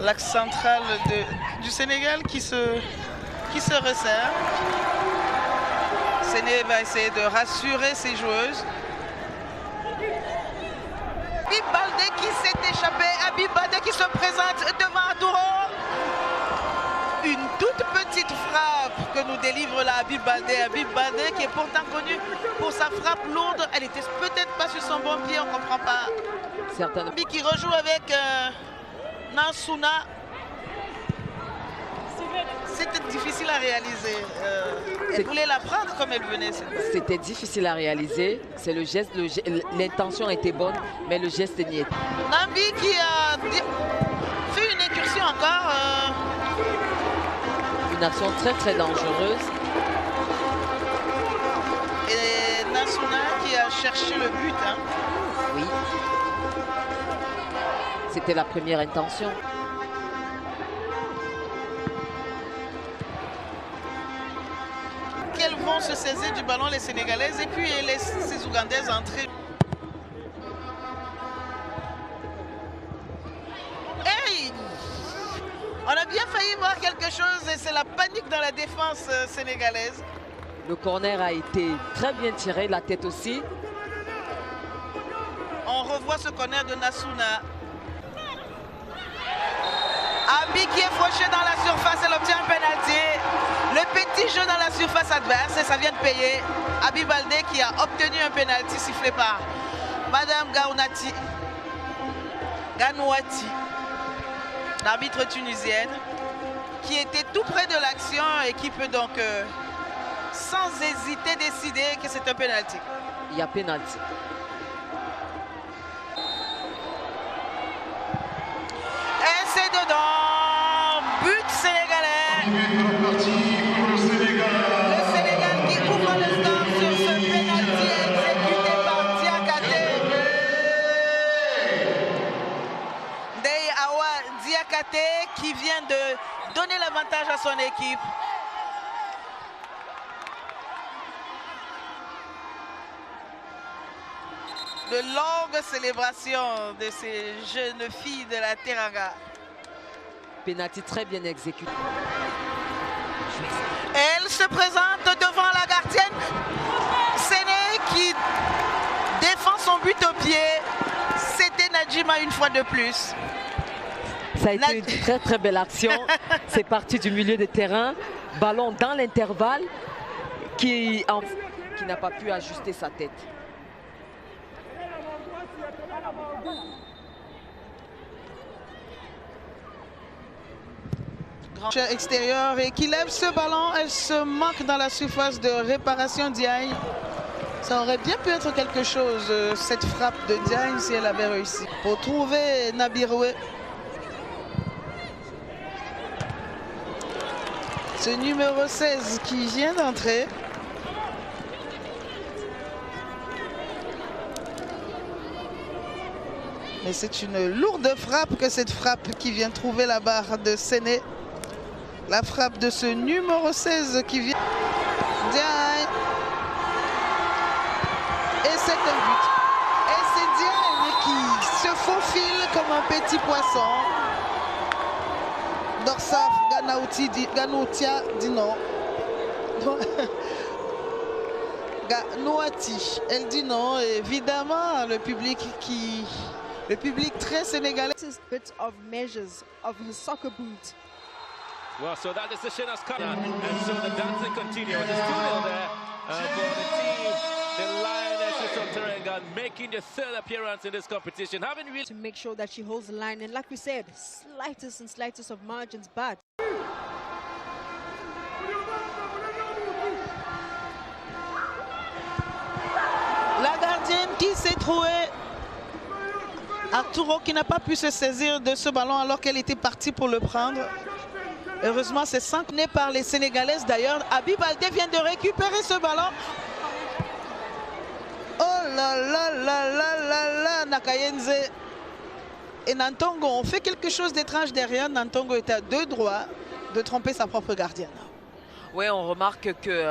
l'axe central du Sénégal qui se resserre. Séné va essayer de rassurer ses joueuses. Habib Baldé qui s'est échappé, Habib Baldé qui se présente devant Adouro. Une toute petite frappe que nous délivre la Habib Baldé. Habib Baldé qui est pourtant connu pour sa frappe lourde. Elle était peut-être pas sur son bon pied, on ne comprend pas. Certainement. Qui rejoue avec Nansuna. C'était difficile à réaliser. Elle voulait la prendre comme elle venait. C'était difficile à réaliser. C'est le geste, l'intention était bonne, mais le geste n'y est. Nambi qui a fait une incursion encore. Une action très très dangereuse. Et Nansuna qui a cherché le but. Hein. Oui. C'était la première intention. Qu'elles vont se saisir du ballon, les Sénégalaises, et puis ces Ougandaises entrer. Hey! On a bien failli voir quelque chose et c'est la panique dans la défense sénégalaise. Le corner a été très bien tiré, la tête aussi. On revoit ce corner de Nansuna. Abi qui est fauché dans la surface, elle obtient un penalty. Le petit jeu dans la surface adverse et ça vient de payer. Habib Baldé qui a obtenu un penalty sifflé par Madame Ganouati, l'arbitre tunisienne, qui était tout près de l'action et qui peut donc sans hésiter décider que c'est un penalty. Il y a penalty. Et c'est dedans, but sénégalais. Le Sénégal qui ouvre le score sur ce penalty exécuté par Diakate. Ndeye Awa Diakate qui vient de donner l'avantage à son équipe. De longues célébrations de ces jeunes filles de la Teranga. Penalty très bien exécuté. Elle se présente devant la gardienne. Séné qui défend son but au pied. C'était Nadjima une fois de plus. Ça a été une très très belle action. C'est parti du milieu de terrain. Ballon dans l'intervalle qui n'a pas pu ajuster sa tête. Extérieur et qui lève ce ballon, elle se manque dans la surface de réparation d'Diagne. Ça aurait bien pu être quelque chose, cette frappe de Diagne, si elle avait réussi. Pour trouver Nabiroué. Ce numéro 16 qui vient d'entrer. Mais c'est une lourde frappe que cette frappe qui vient trouver la barre de Séné. La frappe de ce numéro 16 qui vient. Diagne. Et c'est un but. Et c'est Diagne qui se faufile comme un petit poisson. Dorsaf Ganoutia dit non. Ganouati, elle dit non. Et évidemment, le public très sénégalais. Bit of measures of her soccer boot. Well, so that decision has come, and so the dancing continues. It's 2-0 there for the team, the Lionesses of Teranga, making their third appearance in this competition. Having really to make sure that she holds the line, and like we said, slightest of margins, but la gardienne qui s'est trouée. Arturo qui n'a pas pu se saisir de ce ballon alors qu'elle était partie pour le prendre. Heureusement, c'est sanctionné par les Sénégalaises d'ailleurs. Habib Baldé vient de récupérer ce ballon. Oh là là là là là là, Nakayenze et Nantongo ont fait quelque chose d'étrange derrière. Nantongo est à deux droits de tromper sa propre gardienne. Oui, on remarque que